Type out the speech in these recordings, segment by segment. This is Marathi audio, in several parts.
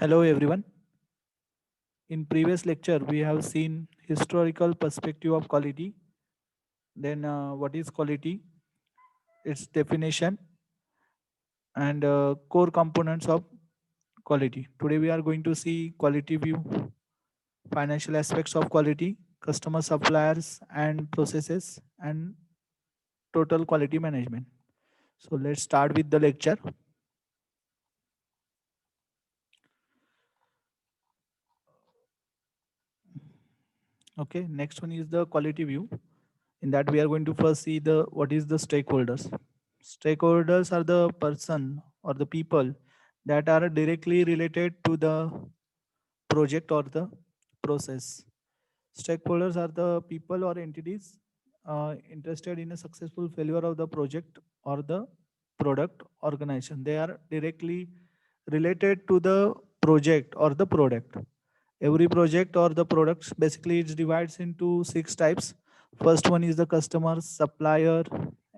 Hello everyone. In previous lecture, we have seen historical perspective of quality. Then what is quality? Its definition and core components of quality. Today we are going to see quality view, financial aspects of quality, customer suppliers and processes, and total quality management. So let's start with the lecture. Okay, next one is the quality view. In that we are going to first see the what is the stakeholders. Stakeholders are the person or the people that are directly related to the project or the process. Stakeholders are the people or entities interested in a successful failure of the project or the product organization. They are directly related to the project or the product. Every project or the products basically it divides into 6 types. First one is the customer, supplier,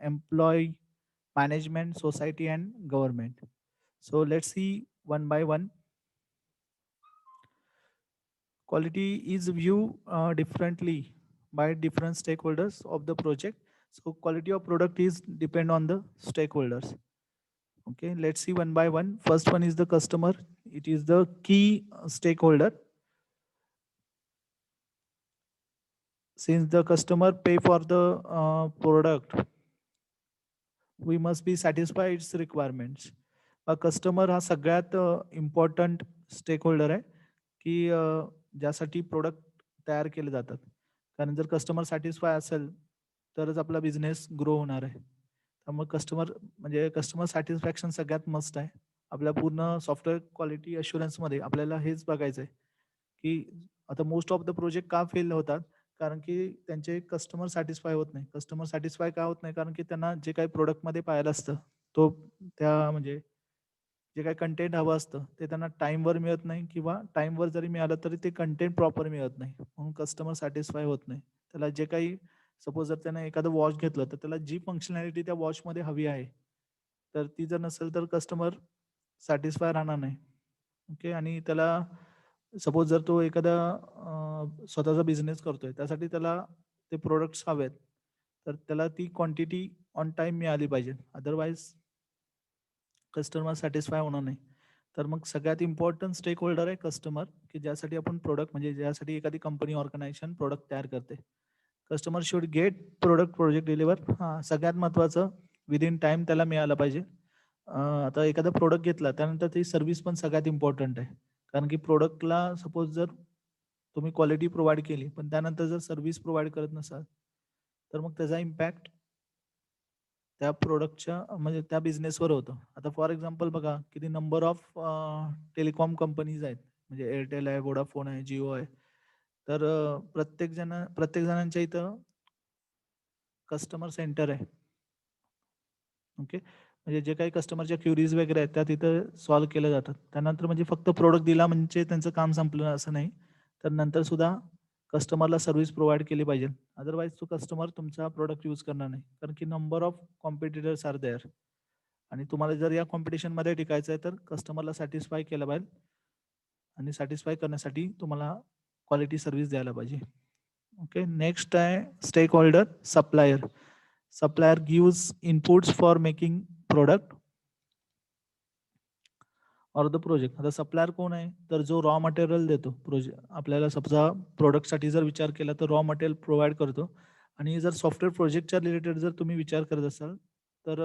employee, management, society, and government. So let's see one by one. Quality is viewed differently by different stakeholders of the project. So quality of product is depend on the stakeholders. Okay, let's see one by one. First one is the customer. It is the key stakeholder. Since the customer pay for the product, we must be satisfied its requirements. Customer हा सगळ्यात इम्पॉर्टंट स्टेक होल्डर आहे की ज्यासाठी प्रोडक्ट तयार केले जातात. कारण जर कस्टमर सॅटिस्फाय असेल तरच आपला बिझनेस ग्रो होणार आहे. त्यामुळे कस्टमर म्हणजे कस्टमर सॅटिस्फॅक्शन सगळ्यात मस्ट आहे. आपल्या पूर्ण सॉफ्टवेअर क्वालिटी अश्युरन्समध्ये आपल्याला हेच बघायचं आहे की आता मोस्ट ऑफ द प्रोजेक्ट का फेल होतात, कारण की त्यांचे कस्टमर सॅटिस्फाय होत नाही. कस्टमर सॅटिस्फाय का होत नाही, कारण की त्यांना जे काही प्रोडक्टमध्ये पाहिलं असतं तो त्या म्हणजे जे काही कंटेंट हवं असतं ते त्यांना टाईमवर मिळत नाही, किंवा टाईमवर जरी मिळालं तरी ते कंटेंट प्रॉपर मिळत नाही. म्हणून कस्टमर सॅटिस्फाय होत नाही. त्याला जे काही सपोज जर त्यानं एखादं वॉच घेतलं तर त्याला जी फंक्शनॅलिटी त्या वॉचमध्ये हवी आहे तर ती जर नसेल तर कस्टमर सॅटिस्फाय राहणार नाही. ओके, आणि त्याला सपोज जर तो एखादा स्वतःचा बिझनेस करतोय त्यासाठी त्याला ते प्रोडक्ट्स हवेत, तर त्याला ती क्वांटिटी ऑन टाईम मिळाली पाहिजे. अदरवाईज कस्टमर सॅटिस्फाय होणार नाही. तर मग सगळ्यात इम्पॉर्टंट स्टेक होल्डर आहे कस्टमर, की ज्यासाठी आपण प्रोडक्ट म्हणजे ज्यासाठी एखादी कंपनी ऑर्गनायझेशन प्रोडक्ट तयार करते. Customer should get product project deliver. हां, सगळ्यात महत्त्वाचं विदिन टाईम त्याला मिळालं पाहिजे. आता एखादा प्रोडक्ट घेतला त्यानंतर ती सर्व्हिस पण सगळ्यात इम्पॉर्टंट आहे. कारण की प्रोडक्टला सपोज जर तुम्ही क्वालिटी प्रोव्हाइड केली पण त्यानंतर जर सर्व्हिस प्रोव्हाइड करत नसाल तर मग त्याचा इम्पॅक्ट त्या प्रोडक्टच्या म्हणजे त्या बिझनेसवर होतं. आता फॉर एक्झाम्पल बघा किती नंबर ऑफ टेलिकॉम कंपनीज आहेत. म्हणजे एअरटेल आहे, वोडाफोन आहे, जिओ आहे. तर प्रत्येक जणांच्या इथं कस्टमर सेंटर आहे. ओके. म्हणजे जे काही कस्टमरच्या क्युरीज वगैरे आहेत त्या तिथं सॉल्व्ह केल्या जातात. त्यानंतर म्हणजे फक्त प्रोडक्ट दिला म्हणजे त्यांचं काम संपलं असं नाही. तर नंतर सुद्धा कस्टमरला सर्व्हिस प्रोव्हाईड केली पाहिजे. अदरवाईज तो कस्टमर तुमचा प्रोडक्ट यूज करणार नाही. कारण की number of competitors are there. आणि तुम्हाला जर या कॉम्पिटिशनमध्ये टिकायचं आहे तर कस्टमरला सॅटिस्फाय केलं पाहिजे. आणि सॅटिस्फाय करण्यासाठी तुम्हाला क्वालिटी सर्व्हिस द्यायला पाहिजे. ओके, नेक्स्ट आहे stakeholder supplier. Supplier gives inputs for making product or the project. आता सप्लायर कोण आहे, तर जो रॉ मटेरियल देतो. आपल्याला समजा प्रोडक्टसाठी जर विचार केला तर रॉ मटेरियल प्रोव्हाइड करतो. आणि जर सॉफ्टवेअर प्रोजेक्टच्या रिलेटेड जर तुम्ही विचार करत असाल तर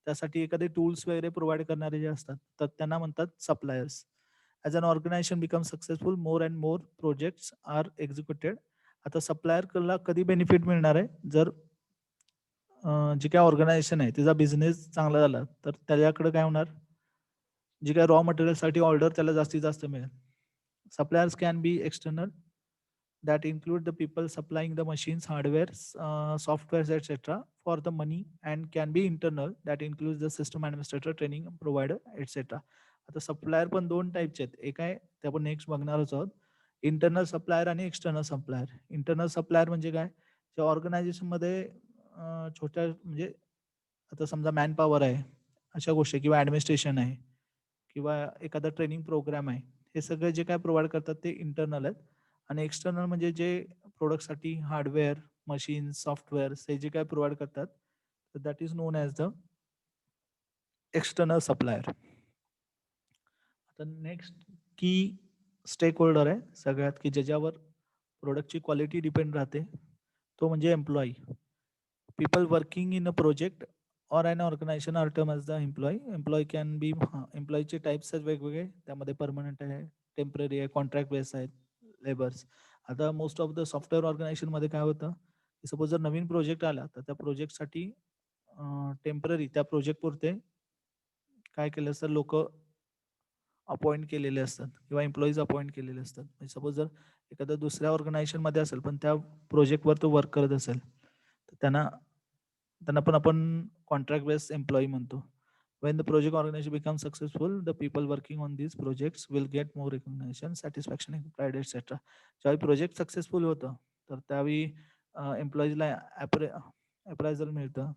त्यासाठी एखादे टूल्स वगैरे प्रोव्हाइड करणारे जे असतात तर त्यांना म्हणतात suppliers. As an organization become successful more and more projects are executed. आता सप्लायरला कधी बेनिफिट मिळणार आहे, जर जे काही ऑर्गनायझेशन आहे त्याचा बिझनेस चांगला झाला तर त्याच्याकडे काय होणार, जे काही रॉ मटेरियलसाठी ऑर्डर त्याला जास्तीत जास्त मिळेल. Suppliers can be external that include the people supplying the machines, hardware, softwares, etc. for the money, and can be internal that includes the system administrator, training provider, etc. आता सप्लायर पण दोन टाईपचे आहेत. एक आहे ते आपण नेक्स्ट बघणारच आहोत, इंटरनल सप्लायर आणि एक्सटर्नल सप्लायर. इंटरनल सप्लायर म्हणजे काय, त्या ऑर्गनायझेशनमध्ये छोट्या म्हणजे आता समजा मॅन पॉवर आहे, अशा गोष्टी, किंवा ॲडमिनिस्ट्रेशन आहे, किंवा एखादा ट्रेनिंग प्रोग्राम आहे. हे सगळे जे काय प्रोव्हाइड करतात ते इंटरनल आहेत आणि एक्सटर्नल म्हणजे जे प्रोडक्टसाठी हार्डवेअर, मशीन, सॉफ्टवेअर हे जे काय प्रोव्हाइड करतात, तर that is known as the external supplier. आता नेक्स्ट की स्टेक होल्डर आहे सगळ्यात, की ज्याच्यावर प्रोडक्टची क्वालिटी डिपेंड राहते, तो म्हणजे employee. People working in a project or an organization are term as the employee. Employee can be, एम्प्लॉईचे टाईप्स आहेत वेगवेगळे, त्यामध्ये परमनंट आहे, टेम्पररी आहे, कॉन्ट्रॅक्ट बेस आहेत, लेबर्स. आता मोस्ट ऑफ द सॉफ्टवेअर ऑर्गनायझेशनमध्ये काय होतं, की सपोज जर नवीन प्रोजेक्ट आला तर त्या प्रोजेक्टसाठी टेम्पररी त्या प्रोजेक्ट पुरते काय केलं असतं, लोक अपॉइंट केलेले असतात किंवा एम्प्लॉईज अपॉइंट केलेले असतात. म्हणजे सपोज जर एखाद्या दुसऱ्या ऑर्गनायझेशनमध्ये असेल पण त्या प्रोजेक्टवर तो वर्क करत असेल, तर त्यांना त्यांना पण आपण कॉन्ट्रॅक्ट बेस्ड एम्प्लॉई म्हणतो. When the project organization becomes successful, the people working on these projects will get more recognition, satisfaction, pride, etc. ज्यावेळी प्रोजेक्ट सक्सेसफुल होतं तर त्यावेळी एम्प्लॉईजला अप्रायझल मिळतं,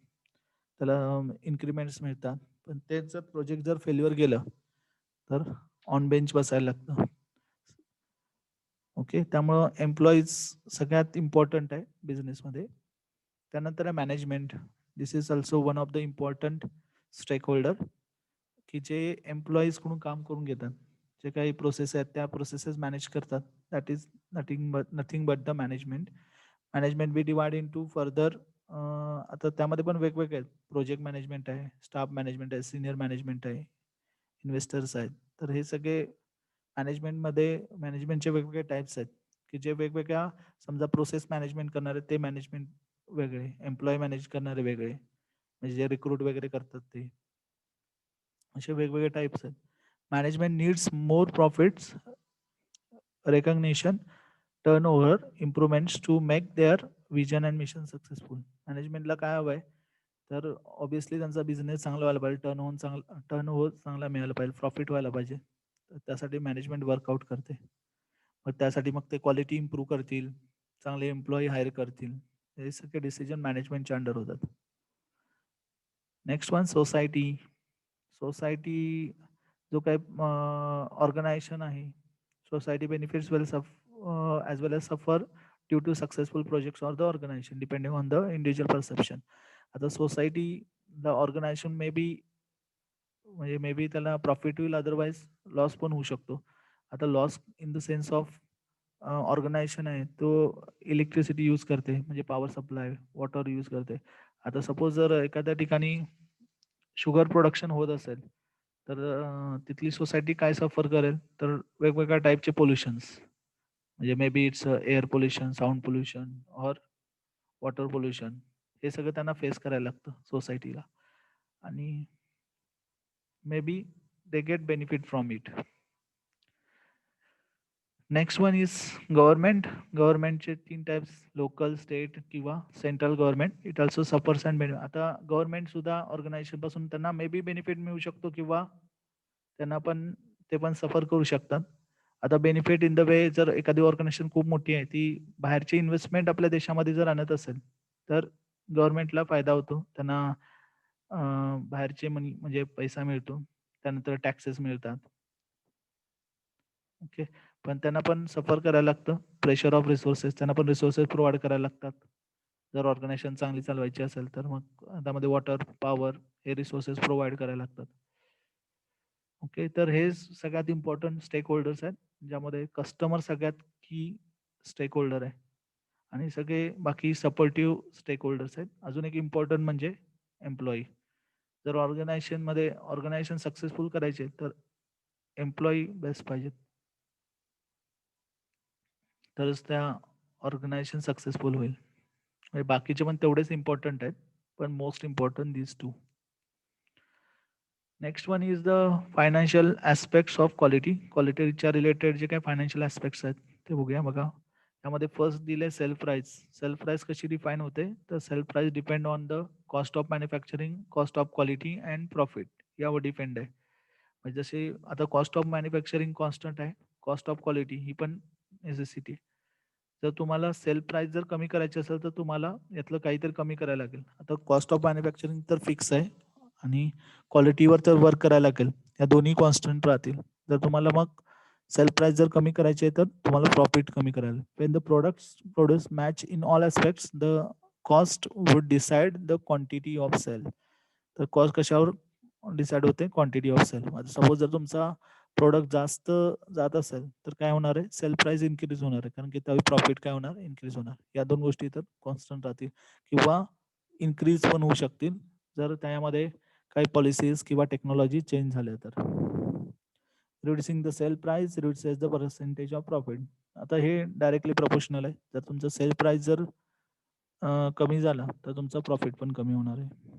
त्याला इन्क्रीमेंट्स मिळतात. पण तेच जर प्रोजेक्ट जर फेल्युअर गेलं तर ऑन बेंच बसायला लागतं. ओके, त्यामुळं एम्प्लॉईज सगळ्यात इम्पॉर्टंट आहे बिझनेसमध्ये. त्यानंतर आहे management. This is also one of the important stakeholder, की जे एम्प्लॉईजकडून काम करून घेतात, जे काही प्रोसेस आहेत त्या प्रोसेसेस मॅनेज करतात. That is nothing but the management. Management be divide into further. आता त्यामध्ये पण वेगवेगळे आहेत. प्रोजेक्ट मॅनेजमेंट आहे, स्टाफ मॅनेजमेंट आहे, सिनियर मॅनेजमेंट आहे, इन्व्हेस्टर्स आहेत. तर हे सगळे मॅनेजमेंटमध्ये मॅनेजमेंटचे वेगवेगळे टाईप्स आहेत, की जे वेगवेगळ्या समजा प्रोसेस मॅनेजमेंट करणारे ते मॅनेजमेंट वेगळे, एम्प्लॉई मॅनेज करणारे वेगळे, म्हणजे जे रिक्रूट वगैरे करतात ते, असे वेगवेगळे टाईप्स आहेत. Management needs more profits, recognition, turnover, improvements to make their vision and mission successful. मॅनेजमेंटला काय हवं आहे, तर ऑब्विसली त्यांचा बिझनेस चांगला व्हायला पाहिजे, टर्नओव्हर चांगला मिळायला पाहिजे, प्रॉफिट व्हायला पाहिजे. तर त्यासाठी मॅनेजमेंट वर्कआउट करते. मग त्यासाठी मग ते क्वालिटी इम्प्रूव्ह करतील, चांगले एम्प्लॉई हायर करतील, हे सगळे डिसिजन मॅनेजमेंटच्या अंडर होतात. Next one society. सोसायटी जो काही ऑर्गनायझेशन आहे, society benefits well as well as suffer due to successful projects or the organization depending on the individual perception. आता society the organization may be, म्हणजे मे बी त्याला प्रॉफिट होईल, अदरवाईज लॉस पण होऊ शकतो. आता loss in the sense of organization आहे तो इलेक्ट्रिसिटी यूज करते, म्हणजे पॉवर सप्लाय, वॉटर यूज करते. आता सपोज जर एखाद्या ठिकाणी शुगर प्रोडक्शन होत असेल तर तिथली सोसायटी काय सफर करेल, तर वेगवेगळ्या टाईपचे पोल्युशन्स, म्हणजे may B it's air pollution, sound pollution और वॉटर पोल्युशन, हे सगळं त्यांना फेस करायला लागतं सोसायटीला. आणि may be they get benefit from it. Next one is government. गव्हर्नमेंटचे 3 टाइप्स, लोकल, स्टेट किंवा central government. It also suffers and benefit. आता गव्हर्नमेंट सुद्धा ऑर्गनायझेशन पासून त्यांना मे बी बेनिफिट मिळू शकतो किंवा त्यांना पण ते पण सफर करू शकतात. आता बेनिफिट इन द वे, जर एखादी ऑर्गनायझेशन खूप मोठी आहे, ती बाहेरची इन्व्हेस्टमेंट आपल्या देशामध्ये जर आणत असेल तर गव्हर्नमेंटला फायदा होतो. त्यांना बाहेरचे मनी म्हणजे पैसा मिळतो, त्यानंतर टॅक्सेस मिळतात. ओके, पण त्यांना पण सफर करायला लागतं, प्रेशर ऑफ रिसोर्सेस, त्यांना पण रिसोर्सेस प्रोव्हाइड करायला लागतात. जर ऑर्गनायझेशन चांगली चालवायची असेल तर मग त्यामध्ये वॉटर, पॉवर हे रिसोर्सेस प्रोव्हाइड करायला लागतात. ओके, तर हे सगळ्यात इम्पॉर्टंट स्टेक होल्डर्स आहेत, ज्यामध्ये कस्टमर सगळ्यात की स्टेक होल्डर आहे आणि सगळे बाकी सपोर्टिव्ह स्टेक होल्डर्स आहेत. अजून एक इम्पॉर्टंट म्हणजे एम्प्लॉई. जर ऑर्गनायझेशन सक्सेसफुल करायचे तर एम्प्लॉई बेस्ट पाहिजेत, तरच त्या ऑर्गनायझेशन सक्सेसफुल होईल. म्हणजे बाकीचे पण तेवढेच इम्पॉर्टंट आहेत, पण most important these two. Next one is the financial aspects of quality. क्वालिटीच्या रिलेटेड जे काही फायनान्शियल ॲस्पेक्ट्स आहेत ते बघूया. बघा, त्यामध्ये फर्स्ट दिले सेल प्राईस. सेल प्राईस कशी डिफाईन होते, तर sale price depend on the cost of manufacturing, cost of quality and profit, यावर डिपेंड आहे. म्हणजे जसे आता कॉस्ट ऑफ मॅन्युफॅक्चरिंग कॉन्स्टंट आहे, कॉस्ट ऑफ क्वालिटी ही पण नेसेसिटी. जर तुम्हाला सेल प्राइस जर कमी करायची असेल तर तुम्हाला यातलं काहीतरी कमी करायला लागेल. आता कॉस्ट ऑफ मॅन्युफॅक्चरिंग तर फिक्स आहे आणि क्वालिटीवर तर वर्क करायला लागेल, या दोन्ही कॉन्स्टंट राहतील. जर तुम्हाला मग सेल प्राइस जर कमी करायची आहे तर तुम्हाला प्रॉफिट कमी करायला. When the products produce match in all aspects the cost would decide the quantity of sale. तर कॉस्ट कशावर डिसाइड होते? Quantity of sale. सपोज जर तुमचा प्रोडक्ट जास्त जात असेल तर काय होणार आहे? सेल प्राइस इन्क्रीज होणार आहे, कारण की त्यावेळी प्रॉफिट काय होणार? इन्क्रीज होणार. या दोन गोष्टी तर कॉन्स्टंट राहतील किंवा इन्क्रीज पण होऊ शकतील जर त्यामध्ये काही पॉलिसीज किंवा टेक्नॉलॉजी चेंज झाल्या तर. Reducing the sale price reduces the percentage of profit. आता हे डायरेक्टली प्रोपोर्शनल आहे. जर तुमचं सेल प्राइस जर कमी झाला तर तुमचा प्रॉफिट पण कमी होणार आहे.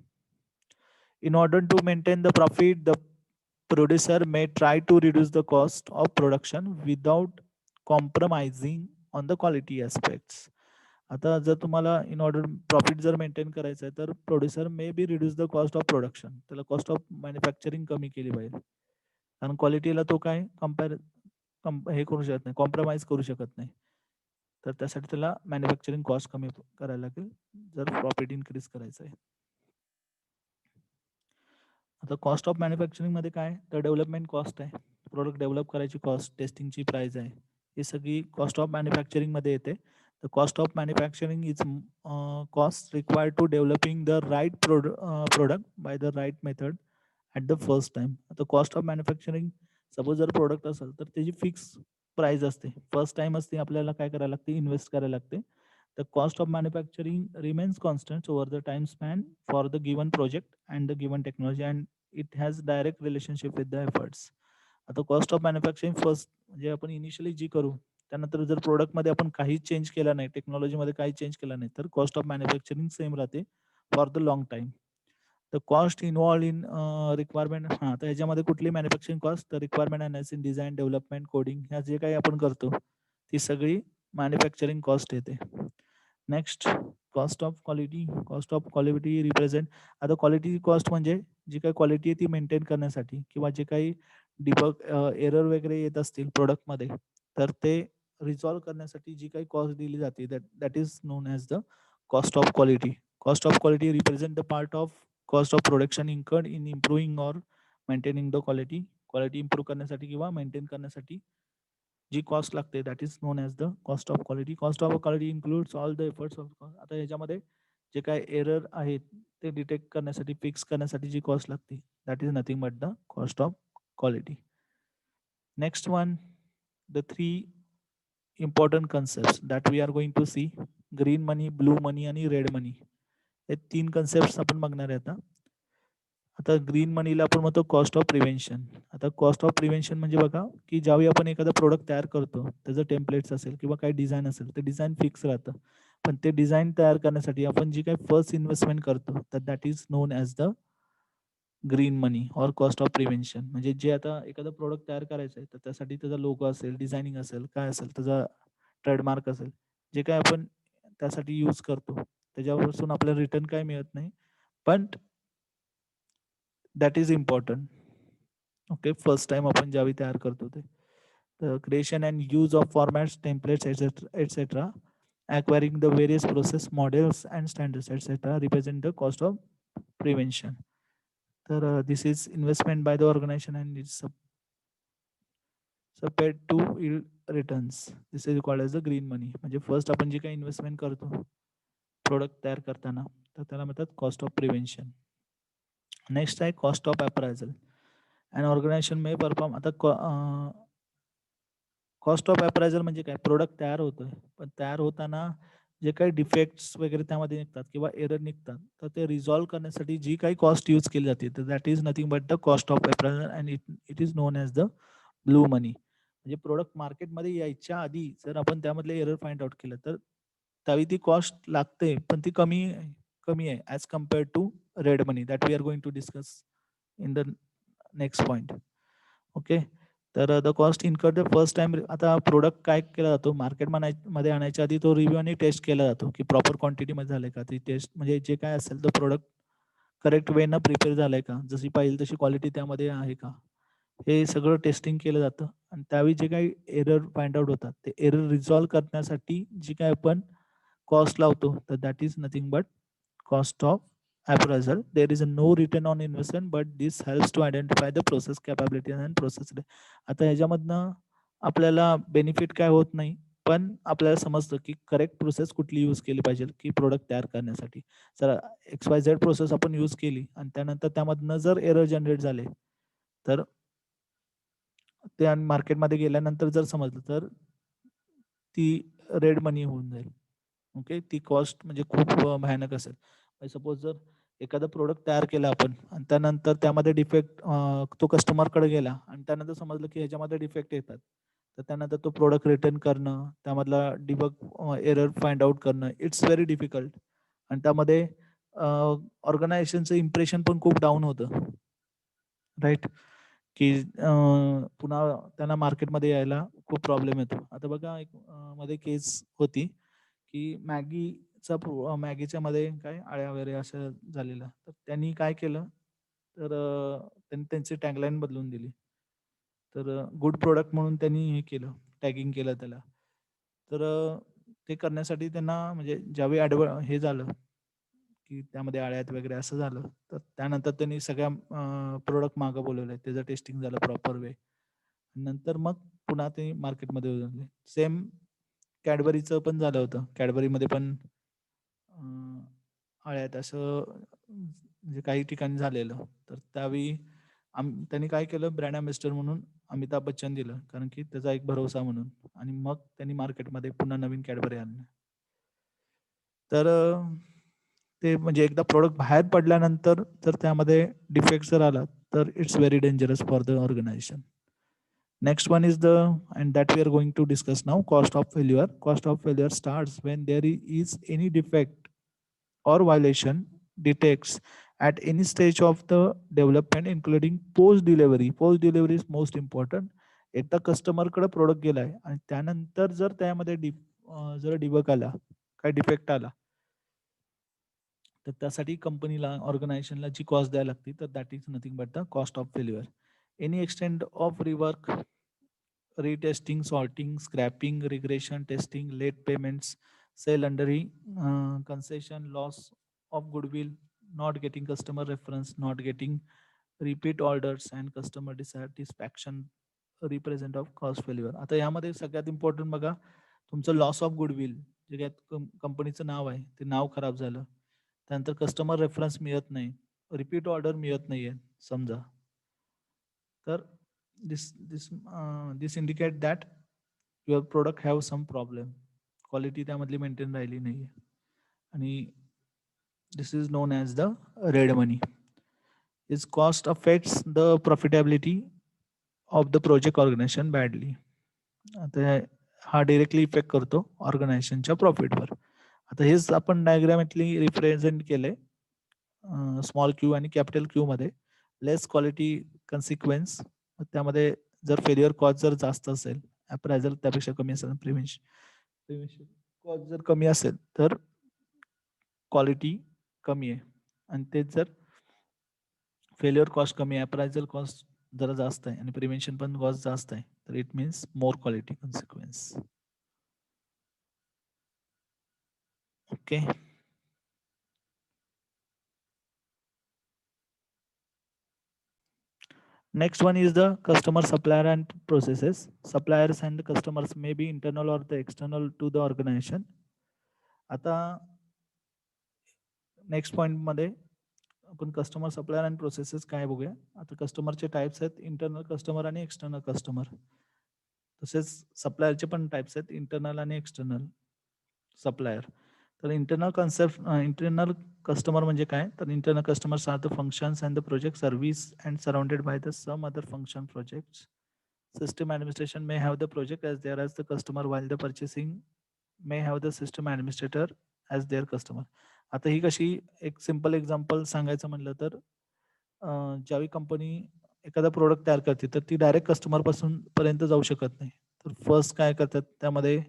In order to maintain the profit, the producer may try to reduce the cost of production without compromising on the quality aspects. आता जर तुम्हाला इन ऑर्डर प्रॉफिट जर मेंटेन करायचं आहे तर producer may be reduce the cost of production. त्याला कॉस्ट ऑफ मॅन्युफॅक्चरिंग कमी केली पाहिजे, कारण क्वालिटीला तो काय हे करू शकत नाही, कॉम्प्रोमाइज करू शकत नाही. तर त्यासाठी त्याला मॅन्युफॅक्चरिंग कॉस्ट कमी करायला लागेल जर प्रॉफिट इन्क्रीज करायचं आहे. आता कॉस्ट ऑफ मॅन्युफॅक्चरिंग मध्ये काय तर डेव्हलपमेंट कॉस्ट आहे, प्रोडक्ट डेव्हलप करायची कॉस्ट, टेस्टिंगची प्राइस आहे, ही सगळी कॉस्ट ऑफ मॅन्युफॅक्चरिंग मध्ये येते. The cost of manufacturing is cost required to developing the right product by the right method at the first time. आता कॉस्ट ऑफ मॅन्युफॅक्चरिंग सपोज जर प्रोडक्ट असेल तर त्याची फिक्स प्राइस असते, फर्स्ट टाइम असते, आपल्याला काय करायला लागते? इन्व्हेस्ट करायला लागते. The cost of manufacturing remains constant over the time span for the given project and the given technology, and it has direct relationship with the efforts. आता कॉस्ट ऑफ मॅन्युफॅक्चरिंग फर्स्ट म्हणजे आपण इनिशियली जी करू त्यानंतर जर प्रोडक्टमध्ये आपण काही चेंज केला नाही, टेक्नॉलॉजीमध्ये काही चेंज केला नाही, तर कॉस्ट ऑफ मॅन्युफॅक्चरिंग सेम राहते for the long time. The cost involve in requirement, हां, तर ह्याच्यामध्ये कुठली मॅन्युफॅक्चरिंग कॉस्ट? तर requirement analysis, design, development, coding, ह्या जे काही आपण करतो ती सगळी मॅन्युफॅक्चरिंग कॉस्ट येते. Next, cost of quality. Cost of quality represent, आता क्वालिटी कॉस्ट म्हणजे जी काही क्वालिटी आहे ती मेंटेन करण्यासाठी किंवा जे काही डिबग एरर वगैरे येत असतील प्रोडक्टमध्ये तर ते रिझॉल्व्ह करण्यासाठी जी काही कॉस्ट दिली जाते that is known as the cost of quality. Cost of quality represent the part of cost of production incurred in improving or maintaining the quality. Quality improve करण्यासाठी किंवा मेंटेन करण्यासाठी जी कॉस्ट लागते that is known as the cost of quality. Cost of quality includes all the efforts of. आता याच्यामध्ये जे काही एरर आहेत ते डिटेक्ट करण्यासाठी, फिक्स करण्यासाठी जी कॉस्ट लागते that is nothing but the cost of quality. Next one, the three important concept that we are going to see, green money, blue money आणि रेड मनी. हे 3 कन्सेप्ट आपण बघणार आहे आता. आता ग्रीन मनीला आपण म्हणतो कॉस्ट ऑफ प्रिव्हेन्शन. आता कॉस्ट ऑफ प्रिव्हेन्शन म्हणजे बघा की ज्यावेळी आपण एखादा प्रोडक्ट तयार करतो त्याचं टेम्पलेट्स असेल किंवा काही डिझाईन असेल ते डिझाईन फिक्स राहतं, पण ते डिझाईन तयार करण्यासाठी आपण जी काही फर्स्ट इन्व्हेस्टमेंट करतो तर that is known as the green money or cost of prevention. म्हणजे जे आता एखादा प्रोडक्ट तयार करायचं आहे तर त्यासाठी त्याचा लोगो असेल, डिझायनिंग असेल, काय असेल, त्याचा ट्रेडमार्क असेल, जे काय आपण त्यासाठी यूज करतो त्याच्यापासून आपल्याला रिटर्न काय मिळत नाही, पण that is important. Okay, first time आपण ज्यावेळी तयार करतो ते. तर creation and use of formats, templates etcetera, acquiring the various process models and standards etc represent the cost of prevention. तर this is investment by the organization and it's paid to yield returns. This is called as the green money. म्हणजे फर्स्ट आपण जे काही इन्व्हेस्टमेंट करतो प्रोडक्ट तयार करताना तर त्याला म्हणतात कॉस्ट ऑफ प्रिव्हेन्शन. नेक्स्ट आहे cost of appraisal. And organization may perform. आता कॉस्ट ऑफ अप्रायझल म्हणजे काय? प्रोडक्ट तयार होतोय पण तयार होताना जे काही डिफेक्ट्स वगैरे त्यामध्ये निघतात किंवा एरर निघतात तर ते रिझॉल्व्ह करण्यासाठी जी काही कॉस्ट यूज केली जाते तर that is nothing but the cost of appraisal and it is known as the blue money. म्हणजे प्रोडक्ट मार्केटमध्ये यायच्या आधी जर आपण त्यामधले एरर फाइंड आउट केलं तर त्यावेळी ती कॉस्ट लागते पण ती कमी कमी आहे as compared to red money that we are going to discuss in the next point. Okay, तर the cost incurred the first time. आता प्रोडक्ट काय केला जातो मार्केटमध्ये आणायच्या आधी तो रिव्ह्यू आणि टेस्ट केला जातो की प्रॉपर क्वांटिटीमध्ये झालं का, ती टेस्ट म्हणजे जे काय असेल तो प्रोडक्ट करेक्ट वेनं प्रिपेअर झालाय का, जशी पाहिजे तशी क्वालिटी त्यामध्ये आहे का, हे सगळं टेस्टिंग केलं जातं. आणि त्यावेळी जे काही एरर फाइंड आउट होतात ते एरर रिझॉल्व्ह करण्यासाठी जी काय आपण कॉस्ट लावतो तर that is nothing but cost of appraisal. There is a no return on investment, but this helps to identify the process capability and process. आता ह्याच्यामधनं आपल्याला बेनिफिट काय होत नाही, पण आपल्याला समजतं की करेक्ट प्रोसेस कुठली यूज केली पाहिजे की प्रोडक्ट तयार करण्यासाठी. जर XYZ प्रोसेस आपण यूज केली आणि त्यानंतर त्यामधनं जर एरर जनरेट झाले, तर ते आणि मार्केटमध्ये गेल्यानंतर जर समजलं, तर ती रेड मनी होऊन जाईल. ओके. ती कॉस्ट म्हणजे खूप भयानक असेल. सपोज जर एखादा प्रोडक्ट तयार केला आपण आणि त्यानंतर त्यामध्ये डिफेक्ट तो कस्टमरकडे गेला आणि त्यानंतर समजलं की ह्याच्यामध्ये डिफेक्ट येतात. तर त्यानंतर तो प्रोडक्ट रिटर्न करणं, त्यामधला डिबग एरर फाइंड आउट करणं, इट्स व्हेरी डिफिकल्ट. आणि त्यामध्ये ऑर्गनायझेशनचं इम्प्रेशन पण खूप डाऊन होतं. राइट? की पुन्हा त्यांना मार्केटमध्ये यायला खूप प्रॉब्लेम येतो. आता बघा एक मध्ये केस होती, की मॅगीच्या मध्ये काय अळ्या वगैरे असं झालेलं. तर त्यांनी काय केलं, तर त्यांनी त्यांची टॅगलाईन बदलून दिली. तर गुड प्रॉडक्ट म्हणून त्यांनी हे केलं, टॅगिंग केलं त्याला. तर ते करण्यासाठी त्यांना म्हणजे ज्यावेळी हे झालं, की त्यामध्ये अळ्या आहेत वगैरे असं झालं, तर त्यानंतर त्यांनी सगळ्या प्रॉडक्ट मागं बोलवले. त्याचं टेस्टिंग झालं प्रॉपर वे. नंतर मग पुन्हा ते मार्केटमध्ये उतरले. सेम Cadburyचं पण झालं होतं. Cadburyमध्ये पण आळ्यात असं म्हणजे काही ठिकाणी झालेलं. तर त्यावेळी त्यांनी काय केलं, ब्रँड अँबॅसेडर म्हणून अमिताभ बच्चन दिलं. कारण की त्याचा एक भरवसा म्हणून. आणि मग त्यांनी मार्केटमध्ये पुन्हा नवीन Cadbury आणलं. तर ते म्हणजे एकदा प्रॉडक्ट बाहेर पडल्यानंतर जर त्यामध्ये डिफेक्ट जर आला, तर it's very dangerous for the organization. Next one is and that we are going to discuss now, cost of failure. Cost of failure starts when there is any defect or violation detects at any stage of the development, including post delivery. Post delivery is most important. एकदा कस्टमरकडे प्रोडक्ट गेलाय आणि त्यानंतर जर त्यामध्ये जर डिबग आला, काय डिफेक्ट आला, तर त्यासाठी कंपनीला ऑर्गनायझेशनला जी कॉस्ट द्यायला लागते, तर that is nothing but the cost of failure. Any extend of rework, retesting, sorting, scrapping, regression testing, late payments, sale under concession, loss of goodwill, not getting customer reference, not getting repeat orders and customer dissatisfaction represent of cost failure. आता यामध्ये सगळ्यात इम्पॉर्टंट बघा, तुमचं लॉस ऑफ गुडविल, जे काय कंपनीचं नाव आहे ते नाव खराब झालं. त्यानंतर कस्टमर रेफरन्स मिळत नाही, रिपीट ऑर्डर मिळत नाहीये समजा. तर this indicate that your product have some problem. Quality त्यामधली मेंटेन राहिली नाही आहे. आणि this is known as the red money. Is cost affects the profitability of the project ऑर्गनायझेशन बॅडली. आता हा डिरेक्टली इफेक्ट करतो ऑर्गनायझेशनच्या प्रॉफिटवर. आता हेच आपण डायग्रामेटली रिप्रेझेंट केलंय स्मॉल क्यू आणि कॅपिटल क्यू मध्ये. लेस क्वालिटी कन्सिक्वेन्स, त्यामध्ये जर फेल्युअर कॉस्ट जर जास्त असेल, अप्रायझल त्यापेक्षा कमी असेल, प्रिव्हेन्शन कॉस्ट जर कमी असेल, तर क्वालिटी कमी आहे. आणि तेच जर फेल्युअर कॉस्ट कमी आहे, अप्रायझल कॉस्ट जरा जास्त आहे आणि प्रिव्हेन्शन पण कॉस्ट जास्त आहे, तर it means more quality consequence. Okay. Next one is the customer, supplier, and processes. Suppliers and customers may be internal or the external to the organization. आता नेक्स्ट पॉइंट मध्ये आपण कस्टमर, सप्लायर आणि प्रोसेसेस काय बघूया. आता कस्टमरचे टाइप्स आहेत, इंटरनल कस्टमर आणि एक्सटर्नल कस्टमर. तसेच सप्लायरचे पण टाइप्स आहेत, इंटरनल आणि एक्सटर्नल सप्लायर. तर इंटरनल कस्टमर म्हणजे काय, तर internal customers are the functions and the project service and surrounded by the some other function projects. System administration may have the project as there as the customer, while the purchasing may have the system administrator as their customer. आता ही कशी एक सिंपल एक्झाम्पल सांगायचं म्हणलं तर ज्यावेळी कंपनी एखादा प्रोडक्ट तयार करते, तर ती डायरेक्ट कस्टमर पासून पर्यंत जाऊ शकत नाही. तर फर्स्ट काय करतात, त्यामध्ये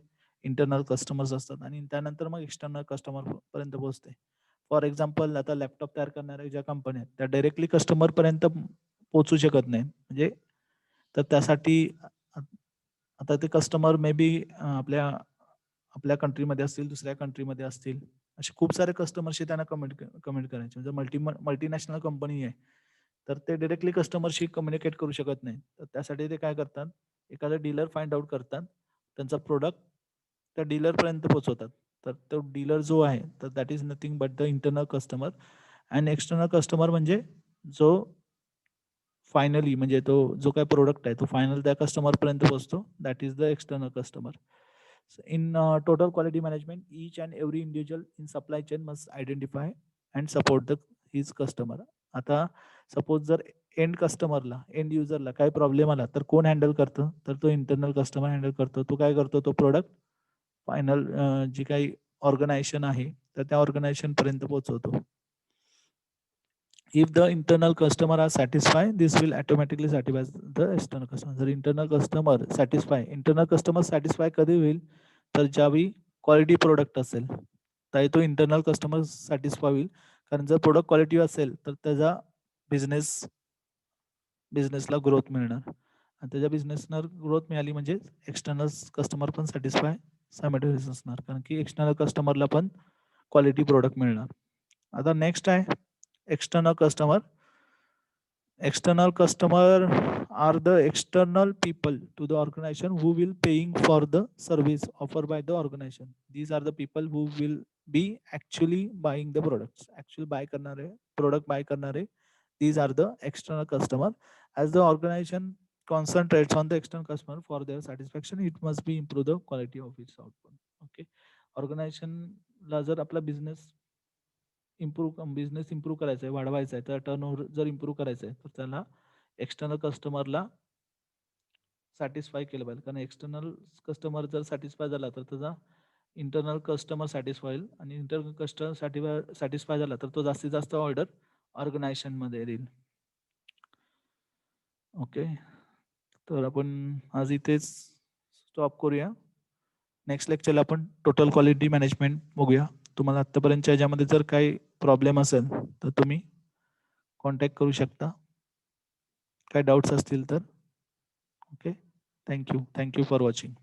इंटरनल कस्टमर्स असतात आणि त्यानंतर मग एक्सटर्नल कस्टमर पर्यंत पोहोचते. फॉर एक्झाम्पल, आता लॅपटॉप तयार करणाऱ्या ज्या कंपन्या आहेत, त्या डायरेक्टली कस्टमर पर्यंत पोहोचू शकत नाही. म्हणजे तर त्यासाठी आता ते कस्टमर मे बी आपल्या आपल्या कंट्रीमध्ये असतील, दुसऱ्या कंट्रीमध्ये असतील, असे खूप सारे कस्टमरशी त्यांना कमेंट करायचे. म्हणजे मल्टीनॅशनल कंपनी आहे, तर ते डायरेक्टली कस्टमरशी कम्युनिकेट करू शकत नाही. तर त्यासाठी ते काय करतात, एखादा डीलर फाइंड आउट करतात, त्यांचा प्रोडक्ट त्या डीलरपर्यंत पोहोचवतात. तर तो डीलर जो आहे तर that is nothing but the internal customer. And external customer म्हणजे जो फायनली म्हणजे तो जो काही प्रोडक्ट आहे तो फायनल त्या कस्टमरपर्यंत पोहोचतो, that is the external customer. In total quality management, each and every individual in supply chain must identify and support his customer. आता सपोज जर एंड कस्टमरला एंड युजरला काय प्रॉब्लेम आला तर कोण हँडल करतं, तर तो इंटरनल कस्टमर हँडल करतो. तो काय करतो, तो प्रोडक्ट फायनल जी काही ऑर्गनायझेशन आहे तर त्या ऑर्गनायझेशन पर्यंत पोहोचवतो. If the internal customer are satisfied, this will automatically satisfy the external customer. जर internal customer satisfy कधी होईल, तर ज्यावेळी क्वालिटी प्रोडक्ट असेल तर तो इंटरनल कस्टमर सॅटिस्फाय होईल. कारण जर प्रोडक्ट क्वालिटी असेल तर त्याचा बिझनेसला ग्रोथ मिळणार आणि त्याच्या बिझनेसला ग्रोथ मिळाली म्हणजे एक्सटर्नल कस्टमर पण सॅटिस्फाय सायमल्टेनियस असणार, कारण की एक्सटर्नल कस्टमरला पण क्वालिटी प्रोडक्ट मिळणार. आता नेक्स्ट आहे external customer. External customer are the external people to the organization who will paying for the service offered by the organization. These are the people who will be actually buying the products. Actually buy करणारे, product buy करणारे. These are the external customer. As the organization concentrates on the external customer for their satisfaction, it must be improve the quality of its output. Okay. Organization ला जर आपला बिझनेस इम्प्रूव्ह करायचा आहे, वाढवायचा आहे, तर टर्नओव्हर जर इम्प्रूव्ह करायचं आहे तर त्याला एक्सटर्नल कस्टमरला सॅटिस्फाय केलं पाहिजे. कारण एक्सटर्नल कस्टमर जर सॅटिस्फाय झाला तर त्याचा इंटरनल कस्टमर सॅटिस्फाय होईल आणि इंटरनल कस्टमर सॅटिस्फाय झाला तर तो जास्तीत जास्त ऑर्डर ऑर्गनायझेशनमध्ये देईल. ओके, तर आपण आज इथेच स्टॉप करूया. नेक्स्ट लेक्चरला आपण टोटल क्वालिटी मॅनेजमेंट बघूया. तुम्हाला आत्तापर्यंतच्या याच्यामध्ये जर काही प्रॉब्लेम असेल तर तुम्ही कॉन्टॅक्ट करू शकता, काय डाऊट्स असतील तर. Okay, thank you for watching.